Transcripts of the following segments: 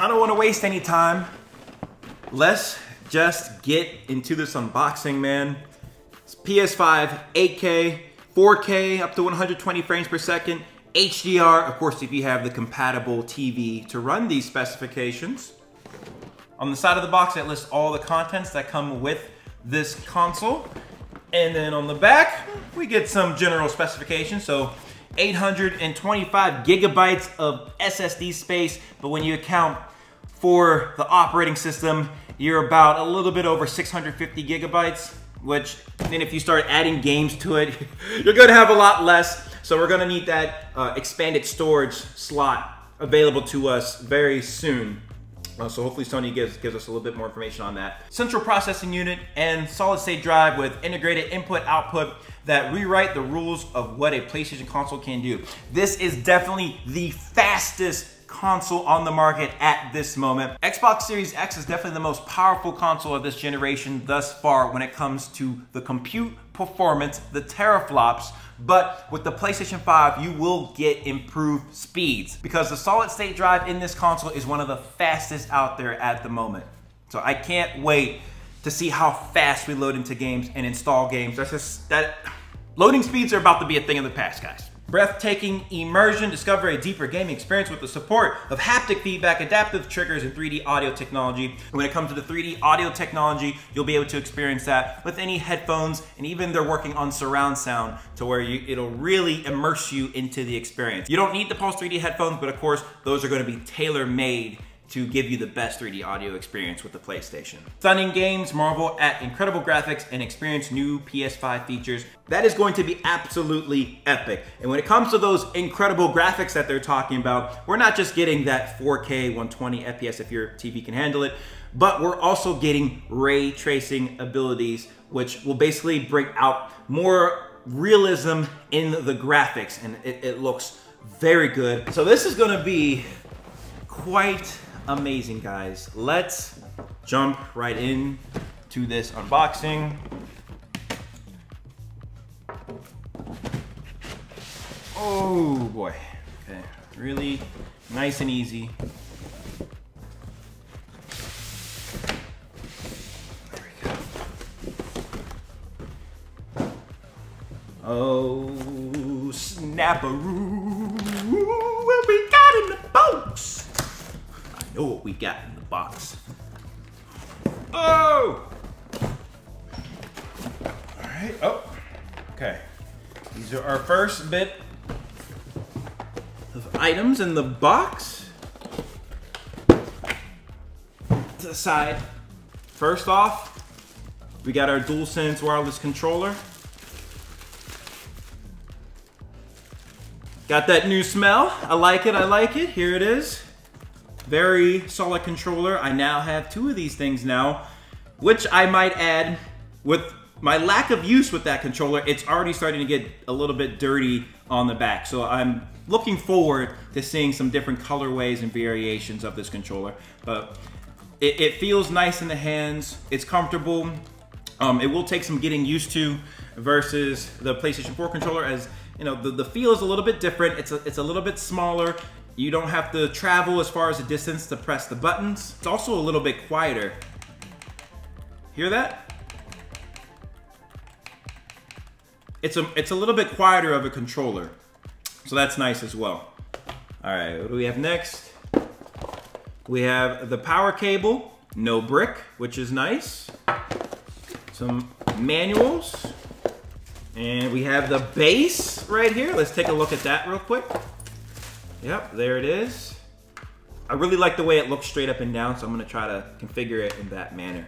I don't want to waste any time. Let's just get into this unboxing, man. It's PS5 8K, 4K, up to 120 frames per second, HDR, of course, if you have the compatible TV to run these specifications. On the side of the box, it lists all the contents that come with this console. And then on the back, we get some general specifications. So 825 gigabytes of SSD space, but when you account for the operating system, you're about a little bit over 650 gigabytes, which then if you start adding games to it, you're gonna have a lot less. So we're gonna need that expanded storage slot available to us very soon. So hopefully Sony gives us a little bit more information on that. Central processing unit and solid state drive with integrated input output that rewrite the rules of what a PlayStation console can do. This is definitely the fastest console on the market at this moment. Xbox Series X is definitely the most powerful console of this generation thus far when it comes to the compute performance, the teraflops, but with the PlayStation 5, you will get improved speeds because the solid state drive in this console is one of the fastest out there at the moment. So I can't wait to see how fast we load into games and install games. Loading speeds are about to be a thing of the past, guys. Breathtaking immersion, discover a deeper gaming experience with the support of haptic feedback, adaptive triggers, and 3D audio technology. And when it comes to the 3D audio technology, you'll be able to experience that with any headphones, and even they're working on surround sound to where it'll really immerse you into the experience. You don't need the Pulse 3D headphones, but of course, those are gonna be tailor-made to give you the best 3D audio experience with the PlayStation. Stunning games, marvel at incredible graphics, and experience new PS5 features. That is going to be absolutely epic. And when it comes to those incredible graphics that they're talking about, we're not just getting that 4K 120 FPS if your TV can handle it, but we're also getting ray tracing abilities, which will basically bring out more realism in the graphics, and it looks very good. So this is gonna be quite amazing, guys. Let's jump right in to this unboxing. Oh boy. Okay, really nice and easy. There we go. Oh, snapperoo. What we got in the box? Know what we got in the box. Oh! All right, oh, okay. These are our first bit of items in the box. To the side. First off, we got our DualSense wireless controller. Got that new smell. I like it, I like it. Here it is. Very solid controller. I now have two of these things now, which I might add, with my lack of use with that controller, it's already starting to get a little bit dirty on the back. So I'm looking forward to seeing some different colorways and variations of this controller. But it feels nice in the hands. It's comfortable. It will take some getting used to versus the PlayStation 4 controller, as you know, the feel is a little bit different. It's a little bit smaller. You don't have to travel as far as a distance to press the buttons. It's also a little bit quieter. Hear that? It's a little bit quieter of a controller. So that's nice as well. All right, what do we have next? We have the power cable, no brick, which is nice. Some manuals. And we have the base right here. Let's take a look at that real quick. Yep, there it is. I really like the way it looks straight up and down, so I'm gonna try to configure it in that manner.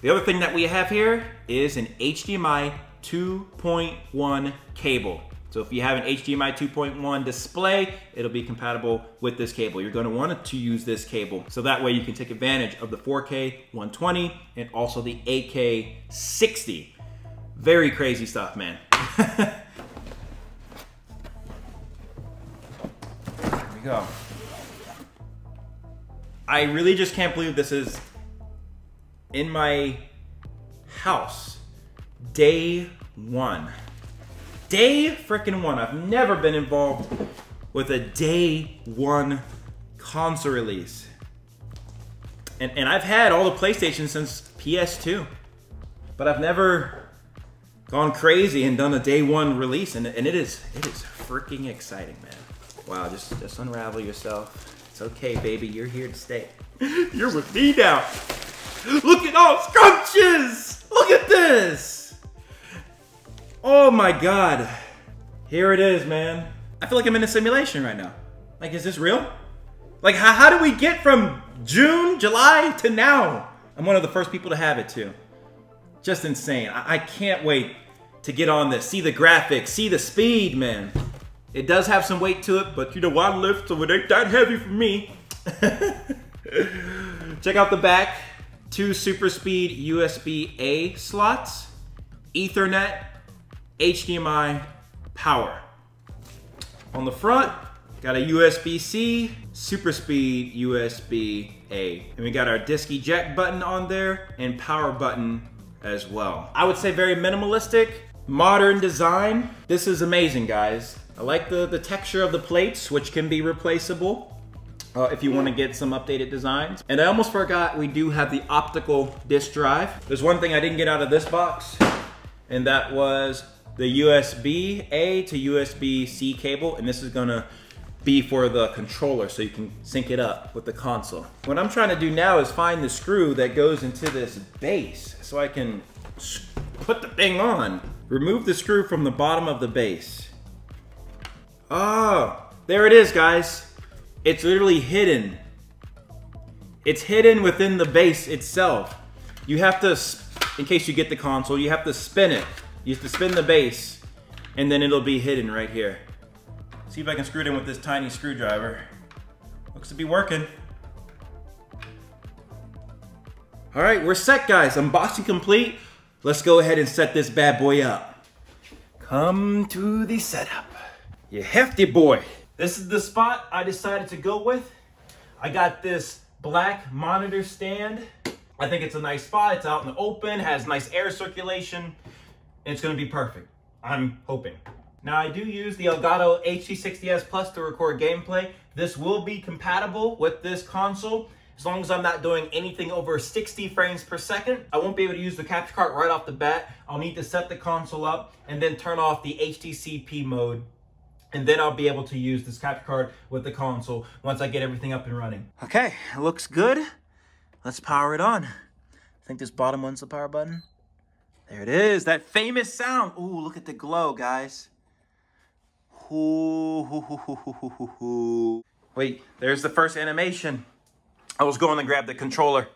The other thing that we have here is an HDMI 2.1 cable. So if you have an HDMI 2.1 display, it'll be compatible with this cable. You're gonna want to use this cable, so that way you can take advantage of the 4K 120 and also the 8K 60. Very crazy stuff, man. Go. I really just can't believe this is in my house. Day one. Day freaking one. I've never been involved with a day one console release. And I've had all the PlayStation since PS2, but I've never gone crazy and done a day one release, and it is freaking exciting, man. Wow, just unravel yourself. It's okay, baby, you're here to stay. You're with me now. Look at all scrunches! Look at this! Oh my God. Here it is, man. I feel like I'm in a simulation right now. Like, is this real? Like, how do we get from June, July to now? I'm one of the first people to have it too. Just insane. I can't wait to get on this. See the graphics, see the speed, man. It does have some weight to it, but you know, I lift, so it ain't that heavy for me. Check out the back. 2 super speed USB-A slots, Ethernet, HDMI, power. On the front, got a USB-C, super speed USB-A. And we got our disc eject button on there and power button as well. I would say very minimalistic, modern design. This is amazing, guys. I like the texture of the plates, which can be replaceable if you want to get some updated designs. And I almost forgot we do have the optical disc drive. There's one thing I didn't get out of this box, and that was the USB-A to USB-C cable, and this is gonna be for the controller so you can sync it up with the console. What I'm trying to do now is find the screw that goes into this base so I can put the thing on. Remove the screw from the bottom of the base. Oh, there it is, guys. It's literally hidden. It's hidden within the base itself. You have to, in case you get the console, you have to spin it. You have to spin the base, and then it'll be hidden right here. See if I can screw it in with this tiny screwdriver. Looks to be working. All right, we're set, guys. Unboxing complete. Let's go ahead and set this bad boy up. Come to the setup. You hefty boy. This is the spot I decided to go with. I got this black monitor stand. I think it's a nice spot. It's out in the open, has nice air circulation. It's gonna be perfect, I'm hoping. Now I do use the Elgato HD60S Plus to record gameplay. This will be compatible with this console as long as I'm not doing anything over 60 frames per second. I won't be able to use the capture card right off the bat. I'll need to set the console up and then turn off the HDCP mode. And then I'll be able to use this capture card with the console once I get everything up and running. Okay, it looks good. Let's power it on. I think this bottom one's the power button. There it is, that famous sound. Ooh, look at the glow, guys. Ooh. Wait, there's the first animation. I was going to grab the controller.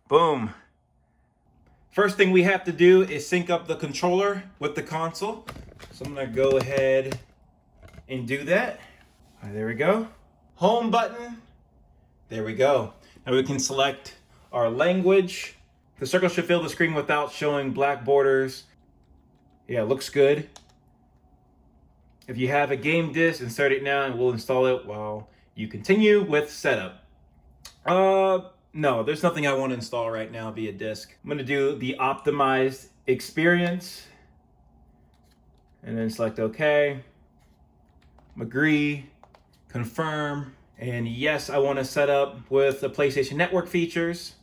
Boom. First thing we have to do is sync up the controller with the console. So I'm gonna go ahead and do that. All right, there we go. Home button. There we go. Now we can select our language. The circle should fill the screen without showing black borders. Yeah, looks good. If you have a game disc, insert it now and we'll install it while you continue with setup. No, there's nothing I want to install right now via disk. I'm gonna do the optimized experience and then select OK. Agree, confirm, and yes, I want to set up with the PlayStation Network features.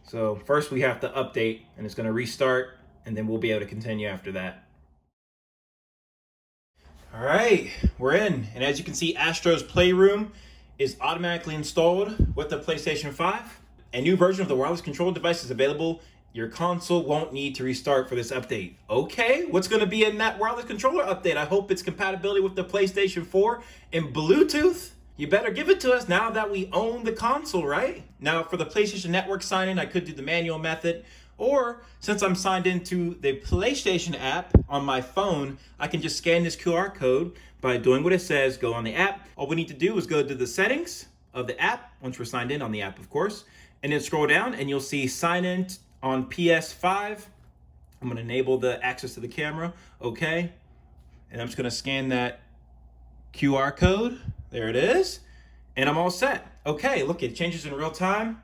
So first we have to update, and it's going to restart, and then we'll be able to continue after that. All right, we're in, and as you can see, Astro's Playroom is automatically installed with the PlayStation 5. A new version of the wireless control device is available. Your console won't need to restart for this update. Okay, what's gonna be in that wireless controller update? I hope it's compatibility with the PlayStation 4 and Bluetooth. You better give it to us now that we own the console, right? Now for the PlayStation Network sign-in, I could do the manual method, or since I'm signed into the PlayStation app on my phone, I can just scan this QR code by doing what it says, go on the app. All we need to do is go to the settings of the app, once we're signed in on the app, of course, and then scroll down and you'll see sign in on PS5. I'm gonna enable the access to the camera, okay. And I'm just gonna scan that QR code. There it is. And I'm all set. Okay, look, it changes in real time.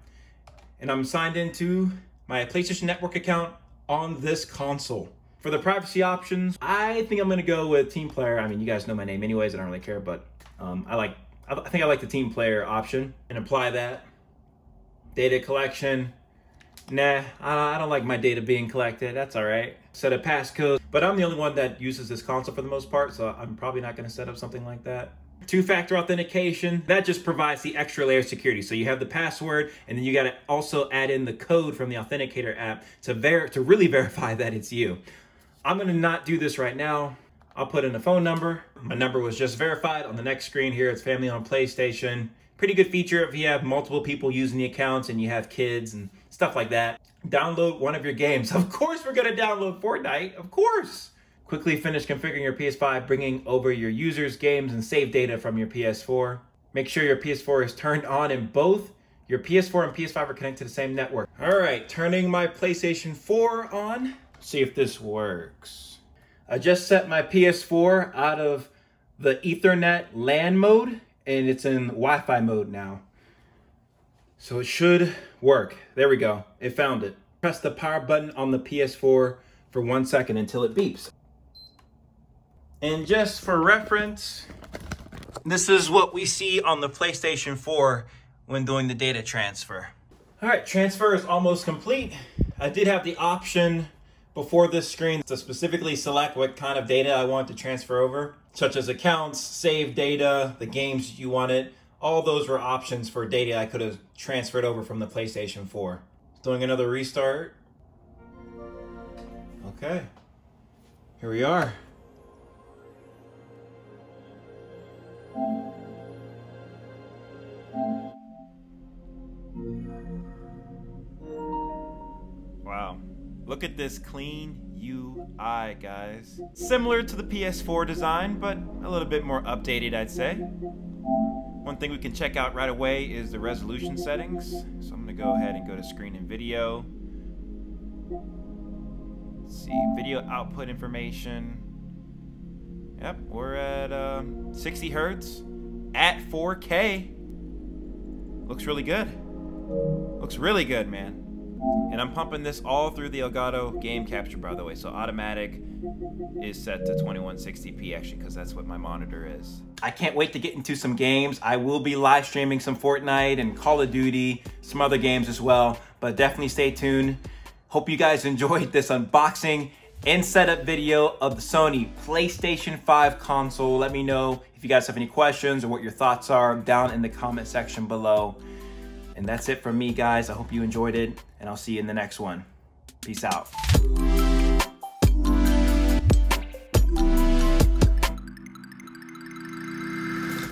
And I'm signed into my PlayStation Network account on this console. For the privacy options, I think I'm gonna go with Team Player. I mean, you guys know my name anyways, I don't really care, but I think I like the Team Player option and apply that. Data collection. Nah, I don't like my data being collected. That's all right. Set a passcode, but I'm the only one that uses this console for the most part, so I'm probably not gonna set up something like that. Two-factor authentication, that just provides the extra layer of security. So you have the password, and then you gotta also add in the code from the Authenticator app to really verify that it's you. I'm gonna not do this right now. I'll put in a phone number. My number was just verified. On the next screen here, it's family on PlayStation. Pretty good feature if you have multiple people using the accounts and you have kids and stuff like that. Download one of your games. Of course we're gonna download Fortnite, of course. Quickly finish configuring your PS5, bringing over your users' games and save data from your PS4. Make sure your PS4 is turned on and both your PS4 and PS5 are connected to the same network. All right, turning my PlayStation 4 on. See if this works. I just set my PS4 out of the Ethernet LAN mode and it's in Wi-Fi mode now. So it should work. There we go, it found it. Press the power button on the PS4 for 1 second until it beeps. And just for reference, this is what we see on the PlayStation 4 when doing the data transfer. All right, transfer is almost complete. I did have the option before this screen to specifically select what kind of data I want to transfer over, such as accounts, save data, the games you wanted. All those were options for data I could have transferred over from the PlayStation 4. Doing another restart. Okay, here we are. Wow, look at this clean UI, guys. Similar to the PS4 design, but a little bit more updated, I'd say. One thing we can check out right away is the resolution settings. So I'm gonna go ahead and go to screen and video. Let's see, video output information. Yep, we're at 60 hertz at 4K. Looks really good. Looks really good, man. And I'm pumping this all through the Elgato game capture, by the way. So automatic is set to 2160p actually, because that's what my monitor is. I can't wait to get into some games. I will be live streaming some Fortnite and Call of Duty, some other games as well, but definitely stay tuned. Hope you guys enjoyed this unboxing and setup video of the Sony PlayStation 5 console. Let me know if you guys have any questions or what your thoughts are down in the comment section below. And that's it from me, guys. I hope you enjoyed it, and I'll see you in the next one. Peace out.